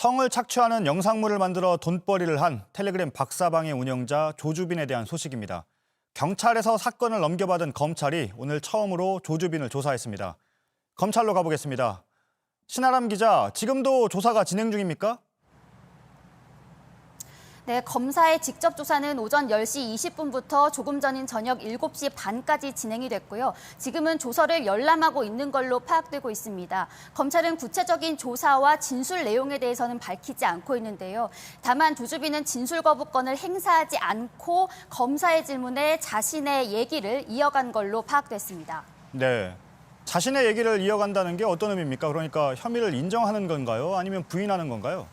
성을 착취하는 영상물을 만들어 돈벌이를 한 텔레그램 박사방의 운영자 조주빈에 대한 소식입니다. 경찰에서 사건을 넘겨받은 검찰이 오늘 처음으로 조주빈을 조사했습니다. 검찰로 가보겠습니다. 신아람 기자, 지금도 조사가 진행 중입니까? 네, 검사의 직접 조사는 오전 10시 20분부터 조금 전인 저녁 7시 반까지 진행이 됐고요. 지금은 조서를 열람하고 있는 걸로 파악되고 있습니다. 검찰은 구체적인 조사와 진술 내용에 대해서는 밝히지 않고 있는데요. 다만 조주빈은 진술 거부권을 행사하지 않고 검사의 질문에 자신의 얘기를 이어간 걸로 파악됐습니다. 네, 자신의 얘기를 이어간다는 게 어떤 의미입니까? 그러니까 혐의를 인정하는 건가요? 아니면 부인하는 건가요?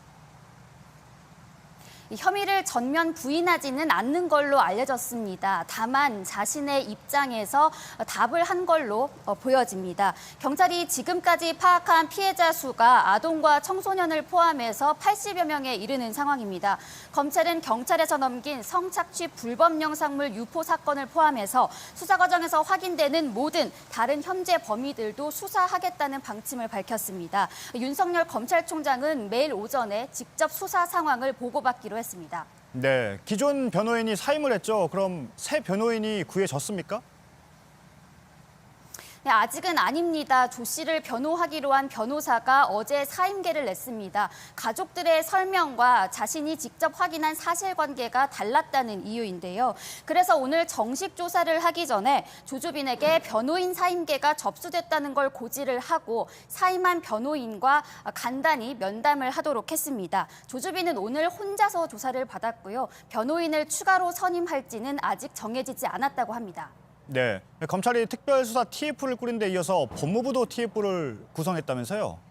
혐의를 전면 부인하지는 않는 걸로 알려졌습니다. 다만 자신의 입장에서 답을 한 걸로 보여집니다. 경찰이 지금까지 파악한 피해자 수가 아동과 청소년을 포함해서 80여 명에 이르는 상황입니다. 검찰은 경찰에서 넘긴 성착취 불법 영상물 유포 사건을 포함해서 수사 과정에서 확인되는 모든 다른 현재 범위들도 수사하겠다는 방침을 밝혔습니다. 윤석열 검찰총장은 매일 오전에 직접 수사 상황을 보고받기로 했습니다. 네, 기존 변호인이 사임을 했죠. 그럼 새 변호인이 구해졌습니까? 네, 아직은 아닙니다. 조 씨를 변호하기로 한 변호사가 어제 사임계를 냈습니다. 가족들의 설명과 자신이 직접 확인한 사실관계가 달랐다는 이유인데요. 그래서 오늘 정식 조사를 하기 전에 조주빈에게 변호인 사임계가 접수됐다는 걸 고지를 하고 사임한 변호인과 간단히 면담을 하도록 했습니다. 조주빈은 오늘 혼자서 조사를 받았고요. 변호인을 추가로 선임할지는 아직 정해지지 않았다고 합니다. 네, 검찰이 특별수사 TF를 꾸린 데 이어서 법무부도 TF를 구성했다면서요?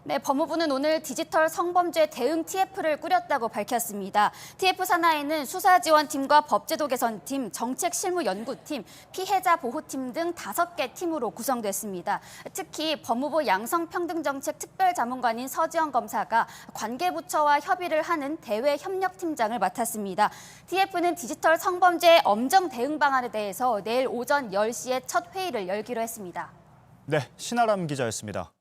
네, 법무부는 오늘 디지털 성범죄 대응 TF를 꾸렸다고 밝혔습니다. TF 산하에는 수사지원팀과 법제도 개선팀, 정책실무연구팀, 피해자 보호팀 등 5개 팀으로 구성됐습니다. 특히 법무부 양성평등정책 특별자문관인 서지영 검사가 관계부처와 협의를 하는 대외협력팀장을 맡았습니다. TF는 디지털 성범죄 엄정 대응 방안에 대해서 내일 오전 10시에 첫 회의를 열기로 했습니다. 네, 신아람 기자였습니다.